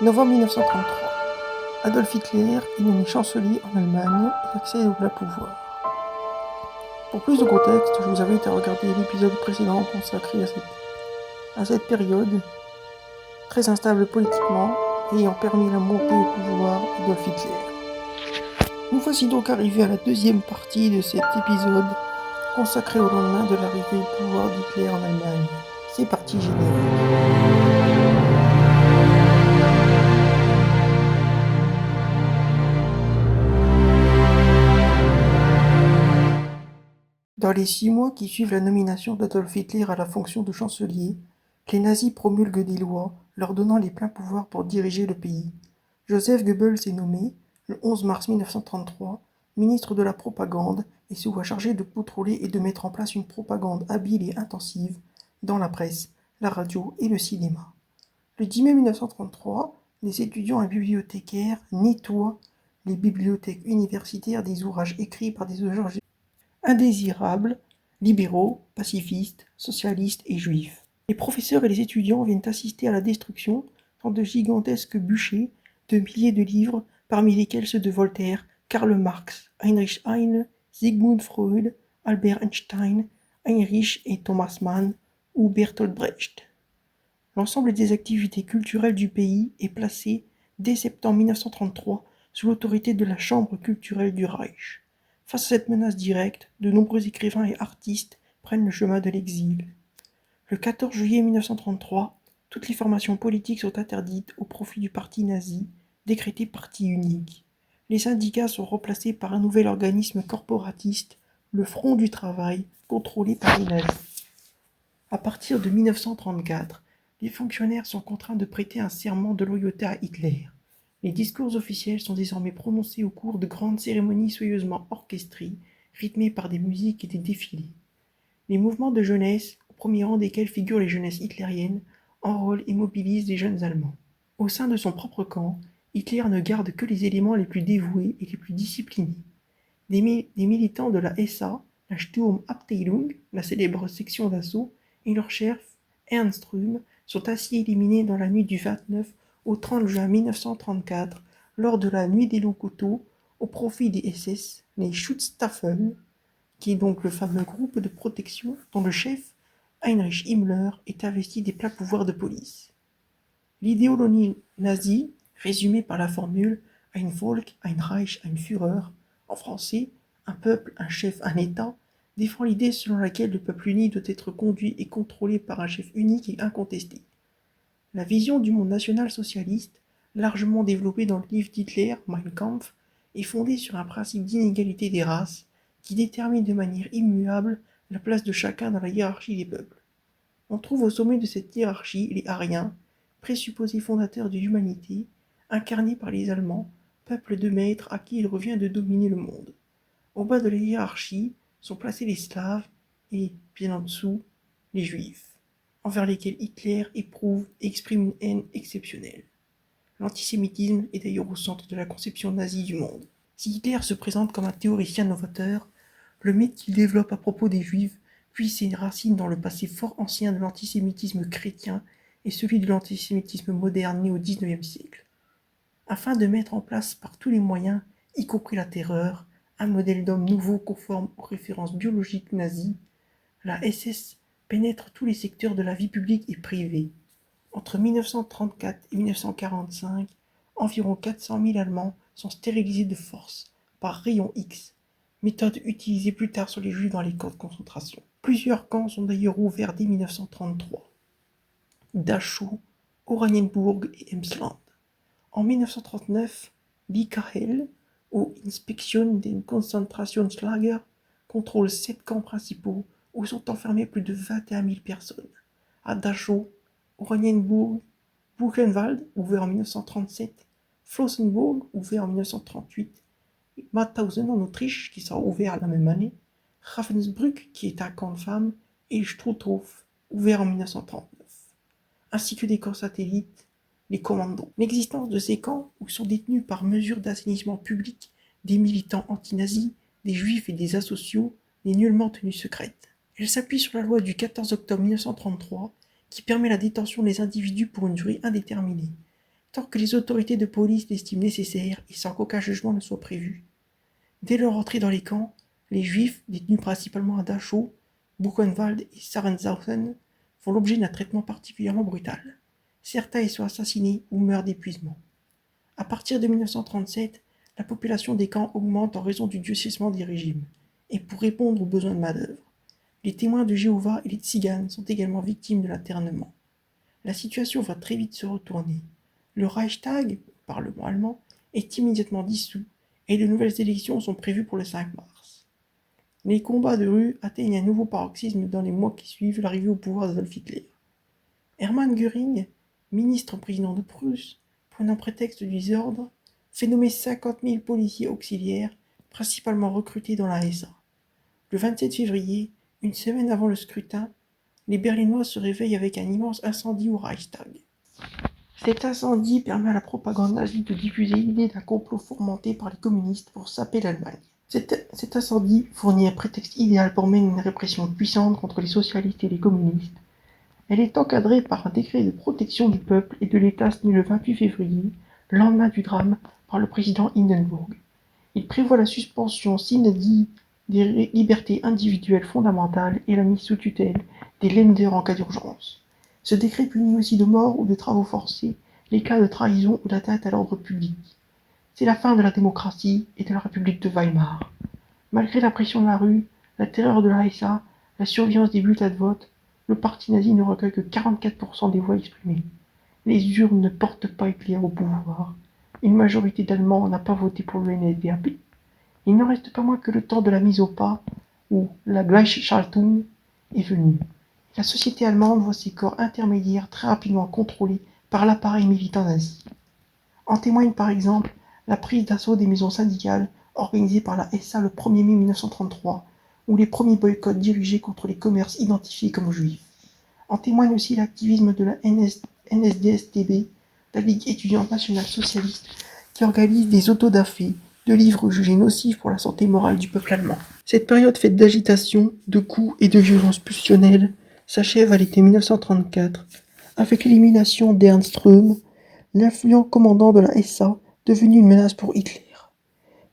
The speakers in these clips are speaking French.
Novembre 1933. Adolf Hitler est nommé chancelier en Allemagne et accède au pouvoir. Pour plus de contexte, je vous invite à regarder l'épisode précédent consacré à cette période très instable politiquement et ayant permis la montée au pouvoir d'Adolf Hitler. Nous voici donc arrivés à la deuxième partie de cet épisode consacré au lendemain de l'arrivée au pouvoir d'Hitler en Allemagne. C'est parti, générique. Dans les 6 mois qui suivent la nomination d'Adolf Hitler à la fonction de chancelier, les nazis promulguent des lois leur donnant les pleins pouvoirs pour diriger le pays. Joseph Goebbels est nommé, le 11 mars 1933, ministre de la propagande et se voit chargé de contrôler et de mettre en place une propagande habile et intensive dans la presse, la radio et le cinéma. Le 10 mai 1933, les étudiants et bibliothécaires nettoient les bibliothèques universitaires des ouvrages écrits par des auteurs indésirables, libéraux, pacifistes, socialistes et juifs. Les professeurs et les étudiants viennent assister à la destruction dans de gigantesques bûchers de milliers de livres, parmi lesquels ceux de Voltaire, Karl Marx, Heinrich Heine, Sigmund Freud, Albert Einstein, Heinrich et Thomas Mann ou Bertolt Brecht. L'ensemble des activités culturelles du pays est placé, dès septembre 1933, sous l'autorité de la Chambre culturelle du Reich. Face à cette menace directe, de nombreux écrivains et artistes prennent le chemin de l'exil. Le 14 juillet 1933, toutes les formations politiques sont interdites au profit du parti nazi, décrété parti unique. Les syndicats sont remplacés par un nouvel organisme corporatiste, le Front du Travail, contrôlé par les nazis. À partir de 1934, les fonctionnaires sont contraints de prêter un serment de loyauté à Hitler. Les discours officiels sont désormais prononcés au cours de grandes cérémonies soigneusement orchestrées, rythmées par des musiques et des défilés. Les mouvements de jeunesse, au premier rang desquels figurent les jeunesses hitlériennes, enrôlent et mobilisent les jeunes Allemands. Au sein de son propre camp, Hitler ne garde que les éléments les plus dévoués et les plus disciplinés. Des militants de la SA, la Sturmabteilung, la célèbre section d'assaut, et leur chef, Ernst Röhm, sont ainsi éliminés dans la nuit du 29 au 30 juin 1934, lors de la nuit des loups couteaux, au profit des SS, les Schutzstaffel, qui est donc le fameux groupe de protection dont le chef, Heinrich Himmler, est investi des pleins pouvoirs de police. L'idéologie nazie, résumée par la formule Ein Volk, ein Reich, ein Führer, en français, un peuple, un chef, un État, défend l'idée selon laquelle le peuple uni doit être conduit et contrôlé par un chef unique et incontesté. La vision du monde national-socialiste, largement développée dans le livre d'Hitler, Mein Kampf, est fondée sur un principe d'inégalité des races qui détermine de manière immuable la place de chacun dans la hiérarchie des peuples. On trouve au sommet de cette hiérarchie les Aryens, présupposés fondateurs de l'humanité, incarnés par les Allemands, peuple de maîtres à qui il revient de dominer le monde. Au bas de la hiérarchie sont placés les Slaves et, bien en dessous, les Juifs, envers lesquels Hitler éprouve et exprime une haine exceptionnelle. L'antisémitisme est d'ailleurs au centre de la conception nazie du monde. Si Hitler se présente comme un théoricien novateur, le mythe qu'il développe à propos des Juifs puise ses racines dans le passé fort ancien de l'antisémitisme chrétien et celui de l'antisémitisme moderne né au XIXe siècle. Afin de mettre en place par tous les moyens, y compris la terreur, un modèle d'homme nouveau conforme aux références biologiques nazies, la SS pénètre tous les secteurs de la vie publique et privée. Entre 1934 et 1945, environ 400 000 Allemands sont stérilisés de force par rayon X, méthode utilisée plus tard sur les Juifs dans les camps de concentration. Plusieurs camps sont d'ailleurs ouverts dès 1933. Dachau, Oranienburg et Emsland. En 1939, l'IKL, ou Inspection den Konzentrationslager, contrôle 7 camps principaux où sont enfermées plus de 21 000 personnes. À Dachau, Oranienburg, Buchenwald, ouvert en 1937, Flossenburg, ouvert en 1938, Mauthausen en Autriche, qui sera ouvert la même année, Ravensbrück, qui est un camp de femmes, et Struthof, ouvert en 1939, ainsi que des camps satellites, les commandos. L'existence de ces camps, où sont détenus par mesure d'assainissement public des militants anti-nazis, des juifs et des asociaux, n'est nullement tenue secrète. Elle s'appuie sur la loi du 14 octobre 1933, qui permet la détention des individus pour une durée indéterminée. tant que les autorités de police l'estiment nécessaire et sans qu'aucun jugement ne soit prévu. Dès leur entrée dans les camps, les Juifs, détenus principalement à Dachau, Buchenwald et Sachsenhausen, font l'objet d'un traitement particulièrement brutal. Certains y sont assassinés ou meurent d'épuisement. À partir de 1937, la population des camps augmente en raison du durcissement des régimes, et pour répondre aux besoins de main-d'œuvre. Les témoins de Jéhovah et les tziganes sont également victimes de l'internement. La situation va très vite se retourner. Le Reichstag, le Parlement allemand, est immédiatement dissous et de nouvelles élections sont prévues pour le 5 mars. Les combats de rue atteignent un nouveau paroxysme dans les mois qui suivent l'arrivée au pouvoir d'Adolf Hitler. Hermann Göring, ministre-président de Prusse, prenant prétexte du désordre, fait nommer 50 000 policiers auxiliaires, principalement recrutés dans la SA. Le 27 février, une semaine avant le scrutin, les Berlinois se réveillent avec un immense incendie au Reichstag. Cet incendie permet à la propagande nazie de diffuser l'idée d'un complot fomenté par les communistes pour saper l'Allemagne. Cet incendie fournit un prétexte idéal pour mener une répression puissante contre les socialistes et les communistes. Elle est encadrée par un décret de protection du peuple et de l'État signé le 28 février, lendemain du drame, par le président Hindenburg. Il prévoit la suspension sine die des libertés individuelles fondamentales et la mise sous tutelle des Länder en cas d'urgence. Ce décret punit aussi de mort ou de travaux forcés les cas de trahison ou d'atteinte à l'ordre public. C'est la fin de la démocratie et de la République de Weimar. Malgré la pression de la rue, la terreur de la SA, la surveillance des bulletins de vote, le parti nazi ne recueille que 44% des voix exprimées. Les urnes ne portent pas Hitler au pouvoir. Une majorité d'Allemands n'a pas voté pour le NSDAP. Il ne reste pas moins que le temps de la mise au pas, où la Gleichschaltung est venue. La société allemande voit ses corps intermédiaires très rapidement contrôlés par l'appareil militant nazi. En témoigne par exemple la prise d'assaut des maisons syndicales organisée par la SA le 1er mai 1933, ou les premiers boycotts dirigés contre les commerces identifiés comme juifs. En témoigne aussi l'activisme de la NSDSTB, la Ligue étudiante nationale socialiste, qui organise des autodafés de livres jugés nocifs pour la santé morale du peuple allemand. Cette période faite d'agitation, de coups et de violences pulsionnelles s'achève à l'été 1934, avec l'élimination d'Ernst Röhm, l'influent commandant de la SA, devenu une menace pour Hitler.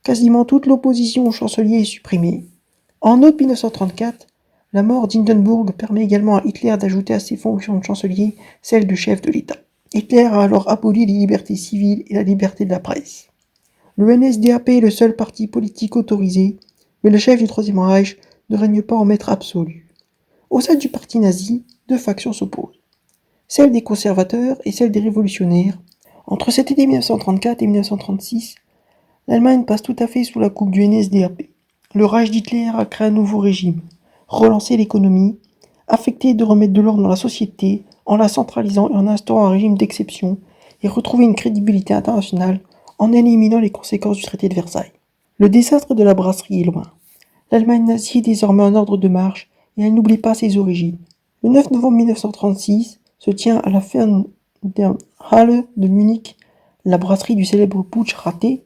Quasiment toute l'opposition au chancelier est supprimée. En août 1934, la mort d'Hindenburg permet également à Hitler d'ajouter à ses fonctions de chancelier celle de chef de l'État. Hitler a alors aboli les libertés civiles et la liberté de la presse. Le NSDAP est le seul parti politique autorisé, mais le chef du Troisième Reich ne règne pas en maître absolu. Au sein du parti nazi, deux factions s'opposent, celle des conservateurs et celle des révolutionnaires. Entre cet été 1934 et 1936, l'Allemagne passe tout à fait sous la coupe du NSDAP. Le Reich d'Hitler a créé un nouveau régime, relancé l'économie, affecté de remettre de l'ordre dans la société en la centralisant et en instaurant un régime d'exception et retrouver une crédibilité internationale en éliminant les conséquences du traité de Versailles. Le désastre de la brasserie est loin. L'Allemagne nazie est désormais en ordre de marche et elle n'oublie pas ses origines. Le 9 novembre 1936 se tient à la Fernhalle de Munich, la brasserie du célèbre putsch raté,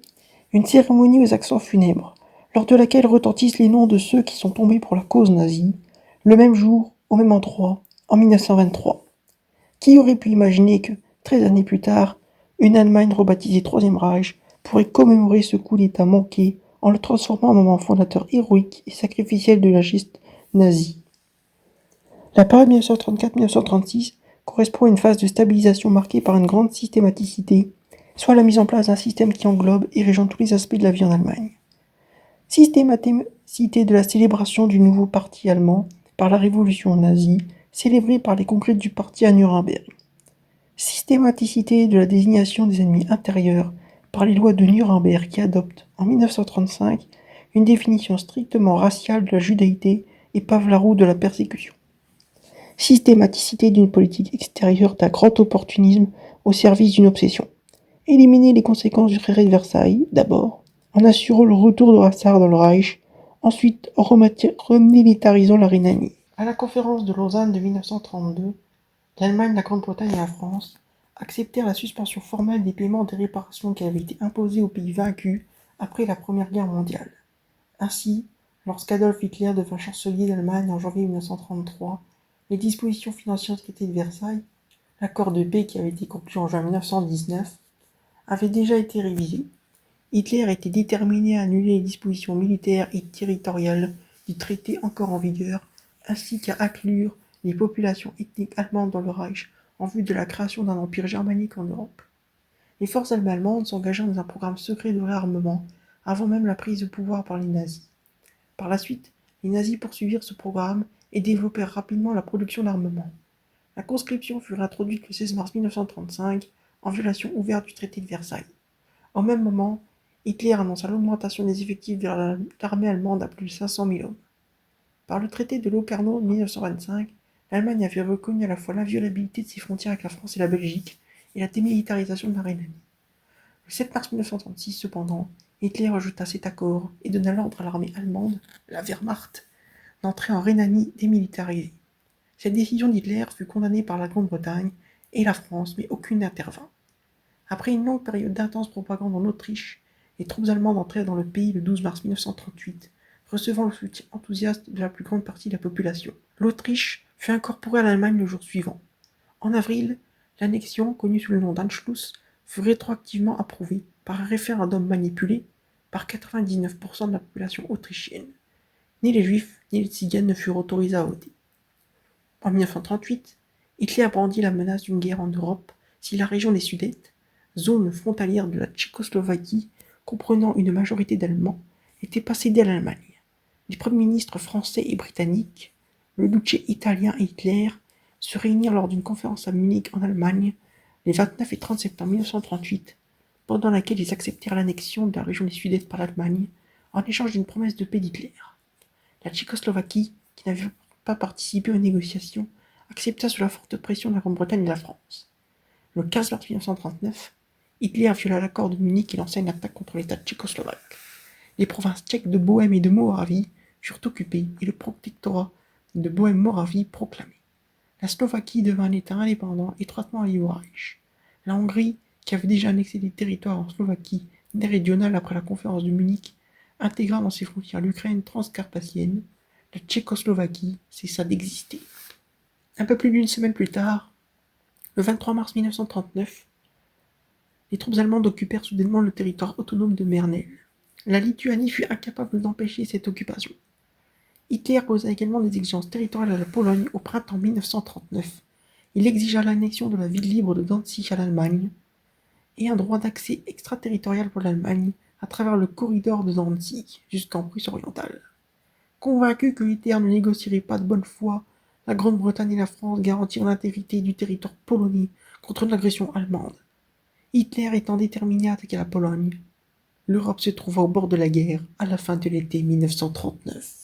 une cérémonie aux accents funèbres, lors de laquelle retentissent les noms de ceux qui sont tombés pour la cause nazie, le même jour, au même endroit, en 1923. Qui aurait pu imaginer que, 13 années plus tard, une Allemagne rebaptisée Troisième Reich pourrait commémorer ce coup d'État manqué en le transformant en moment fondateur héroïque et sacrificiel de la geste nazie. La période 1934-1936 correspond à une phase de stabilisation marquée par une grande systématicité, soit la mise en place d'un système qui englobe et régente tous les aspects de la vie en Allemagne. Systématicité de la célébration du nouveau parti allemand par la révolution nazie, célébrée par les congrès du parti à Nuremberg. Systématicité de la désignation des ennemis intérieurs par les lois de Nuremberg qui adoptent, en 1935, une définition strictement raciale de la judaïté et pavent la roue de la persécution. Systématicité d'une politique extérieure d'un grand opportunisme au service d'une obsession. Éliminer les conséquences du traité de Versailles, d'abord, en assurant le retour de Rassar dans le Reich, ensuite en remilitarisant la Rhénanie. À la conférence de Lausanne de 1932, l'Allemagne, la Grande-Bretagne et la France acceptèrent la suspension formelle des paiements des réparations qui avaient été imposées aux pays vaincus après la Première Guerre mondiale. Ainsi, lorsqu'Adolf Hitler devint chancelier d'Allemagne en janvier 1933, les dispositions financières du traité de Versailles, l'accord de paix qui avait été conclu en juin 1919, avait déjà été révisé. Hitler était déterminé à annuler les dispositions militaires et territoriales du traité encore en vigueur, ainsi qu'à inclure les populations ethniques allemandes dans le Reich en vue de la création d'un empire germanique en Europe. Les forces allemandes s'engagèrent dans un programme secret de réarmement avant même la prise de pouvoir par les nazis. Par la suite, les nazis poursuivirent ce programme et développèrent rapidement la production d'armement. La conscription fut introduite le 16 mars 1935 en violation ouverte du traité de Versailles. Au même moment, Hitler annonça l'augmentation des effectifs de l'armée allemande à plus de 500 000 hommes. Par le traité de Locarno de 1925, l'Allemagne avait reconnu à la fois l'inviolabilité de ses frontières avec la France et la Belgique et la démilitarisation de la Rhénanie. Le 7 mars 1936, cependant, Hitler rejeta cet accord et donna l'ordre à l'armée allemande, la Wehrmacht, d'entrer en Rhénanie démilitarisée. Cette décision d'Hitler fut condamnée par la Grande-Bretagne et la France, mais aucune n'intervint. Après une longue période d'intense propagande en Autriche, les troupes allemandes entrèrent dans le pays le 12 mars 1938, recevant le soutien enthousiaste de la plus grande partie de la population. L'Autriche fut incorporée à l'Allemagne le jour suivant. En avril, l'annexion, connue sous le nom d'Anschluss, fut rétroactivement approuvée par un référendum manipulé par 99% de la population autrichienne. Ni les juifs ni les tziganes ne furent autorisés à voter. En 1938, Hitler brandit la menace d'une guerre en Europe si la région des Sudètes, zone frontalière de la Tchécoslovaquie comprenant une majorité d'Allemands, n'était pas cédée à l'Allemagne. Les premiers ministres français et britanniques, le duché italien et Hitler se réunirent lors d'une conférence à Munich en Allemagne les 29 et 30 septembre 1938, pendant laquelle ils acceptèrent l'annexion de la région des Sudètes par l'Allemagne en échange d'une promesse de paix d'Hitler. La Tchécoslovaquie, qui n'avait pas participé aux négociations, accepta sous la forte pression de la Grande-Bretagne et de la France. Le 15 mars 1939, Hitler viola l'accord de Munich et lança une attaque contre l'État tchécoslovaque. Les provinces tchèques de Bohême et de Moravie furent occupées et le protectorat de Bohême-Moravie proclamé. La Slovaquie devint un État indépendant étroitement allié au Reich. La Hongrie, qui avait déjà annexé des territoires en Slovaquie méridionale après la conférence de Munich, intégra dans ses frontières l'Ukraine transcarpathienne. La Tchécoslovaquie cessa d'exister. Un peu plus d'une semaine plus tard, le 23 mars 1939, les troupes allemandes occupèrent soudainement le territoire autonome de Mernel. La Lituanie fut incapable d'empêcher cette occupation. Hitler posa également des exigences territoriales à la Pologne au printemps 1939. Il exigea l'annexion de la ville libre de Danzig à l'Allemagne et un droit d'accès extraterritorial pour l'Allemagne à travers le corridor de Danzig jusqu'en Prusse orientale. Convaincus que Hitler ne négocierait pas de bonne foi, la Grande-Bretagne et la France garantirent l'intégrité du territoire polonais contre l'agression allemande. Hitler étant déterminé à attaquer la Pologne, l'Europe se trouva au bord de la guerre à la fin de l'été 1939.